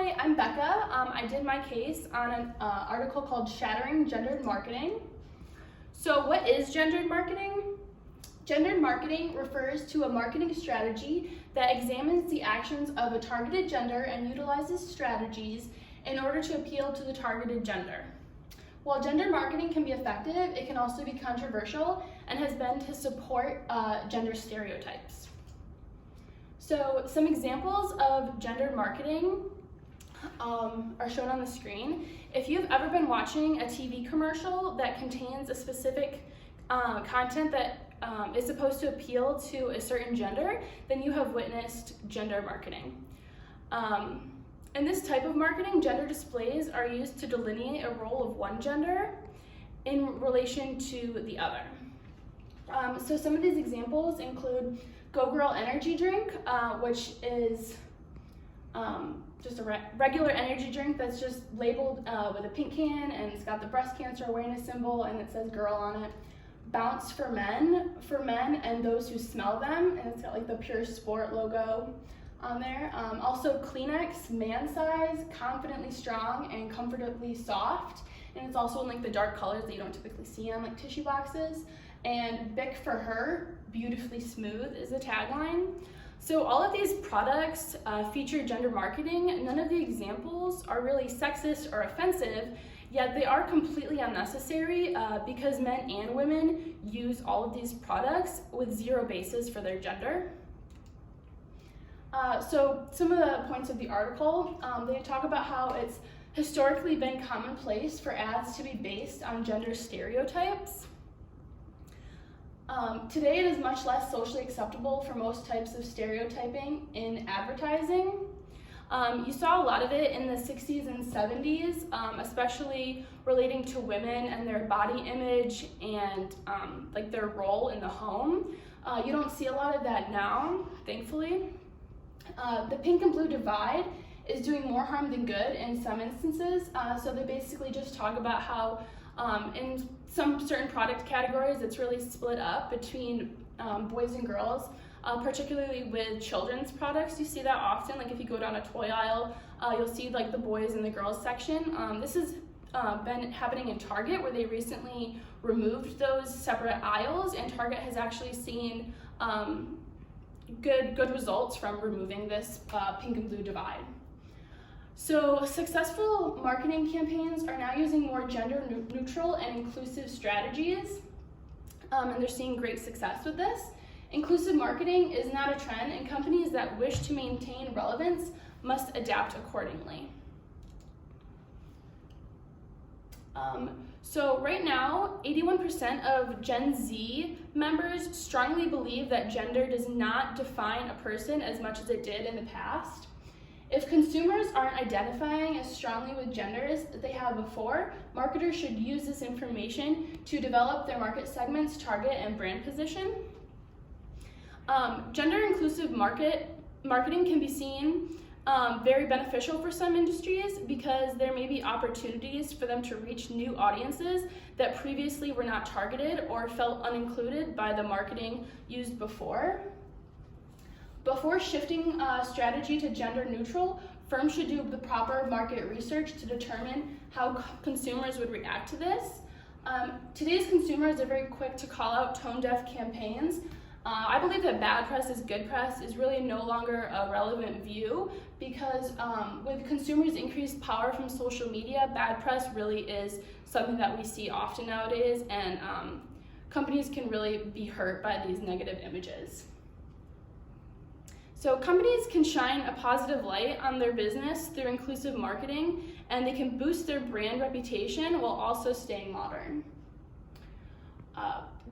Hi, I'm Becca. I did my case on an article called Shattering Gendered Marketing. So what is gendered marketing? Gendered marketing refers to a marketing strategy that examines the actions of a targeted gender and utilizes strategies in order to appeal to the targeted gender. While gendered marketing can be effective, it can also be controversial and has been to support gender stereotypes. So some examples of gendered marketing are shown on the screen. If you've ever been watching a TV commercial that contains a specific content that is supposed to appeal to a certain gender, then you have witnessed gender marketing. In this type of marketing, gender displays are used to delineate a role of one gender in relation to the other. So some of these examples include Go Girl energy drink, which is just a regular energy drink that's just labeled with a pink can, and it's got the breast cancer awareness symbol and it says girl on it. Bounce for men and those who smell them, and it's got like the Pure Sport logo on there. Also Kleenex, man size, confidently strong and comfortably soft, and it's also in like the dark colors that you don't typically see on like tissue boxes. And Bic for her, beautifully smooth is the tagline. So all of these products feature gender marketing. None of the examples are really sexist or offensive, yet they are completely unnecessary because men and women use all of these products with zero basis for their gender. So some of the points of the article, they talk about how it's historically been commonplace for ads to be based on gender stereotypes. Today it is much less socially acceptable for most types of stereotyping in advertising. You saw a lot of it in the 60s and 70s, especially relating to women and their body image and like their role in the home. You don't see a lot of that now, thankfully. The pink and blue divide is doing more harm than good in some instances. So they basically just talk about how in some certain product categories it's really split up between boys and girls, particularly with children's products. You see that often, like if you go down a toy aisle, you'll see like the boys and the girls section. This has been happening in Target, where they recently removed those separate aisles, and Target has actually seen good results from removing this pink and blue divide. So successful marketing campaigns are now using more gender neutral and inclusive strategies, and they're seeing great success with this. Inclusive marketing is not a trend, and companies that wish to maintain relevance must adapt accordingly. So right now, 81% of Gen Z members strongly believe that gender does not define a person as much as it did in the past. If consumers aren't identifying as strongly with gender as they have before, marketers should use this information to develop their market segments, target, and brand position. Gender inclusive marketing can be seen very beneficial for some industries because there may be opportunities for them to reach new audiences that previously were not targeted or felt unincluded by the marketing used before. Before shifting strategy to gender neutral, firms should do the proper market research to determine how consumers would react to this. Today's consumers are very quick to call out tone-deaf campaigns. I believe that bad press is good press is really no longer a relevant view because with consumers' increased power from social media, bad press really is something that we see often nowadays, and companies can really be hurt by these negative images. So companies can shine a positive light on their business through inclusive marketing, and they can boost their brand reputation while also staying modern.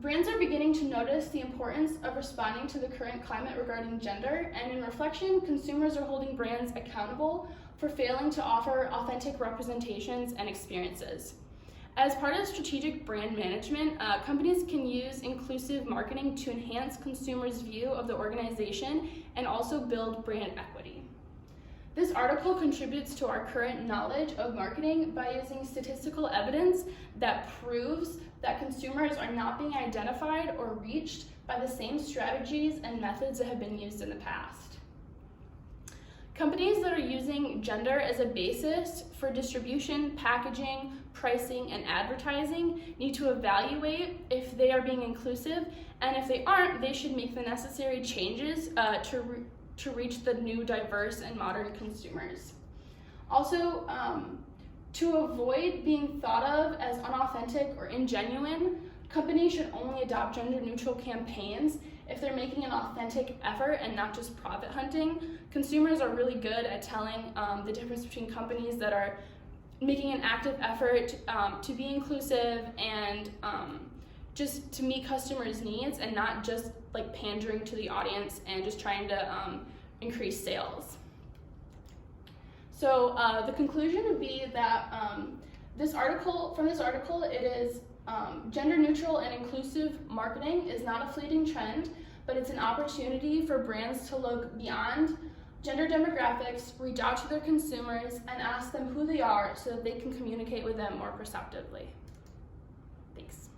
Brands are beginning to notice the importance of responding to the current climate regarding gender, and in reflection, consumers are holding brands accountable for failing to offer authentic representations and experiences. As part of strategic brand management, companies can use inclusive marketing to enhance consumers' view of the organization and also build brand equity. This article contributes to our current knowledge of marketing by using statistical evidence that proves that consumers are not being identified or reached by the same strategies and methods that have been used in the past. Companies that are using gender as a basis for distribution, packaging, pricing, and advertising need to evaluate if they are being inclusive, and if they aren't, they should make the necessary changes to reach the new, diverse, and modern consumers. Also, to avoid being thought of as unauthentic or ingenuine, companies should only adopt gender-neutral campaigns if they're making an authentic effort and not just profit hunting. Consumers are really good at telling the difference between companies that are making an active effort to be inclusive and just to meet customers' needs, and not just like pandering to the audience and just trying to increase sales. So the conclusion would be that from this article, it is gender neutral and inclusive marketing is not a fleeting trend, but it's an opportunity for brands to look beyond gender demographics, reach out to their consumers, and ask them who they are so that they can communicate with them more perceptively. Thanks.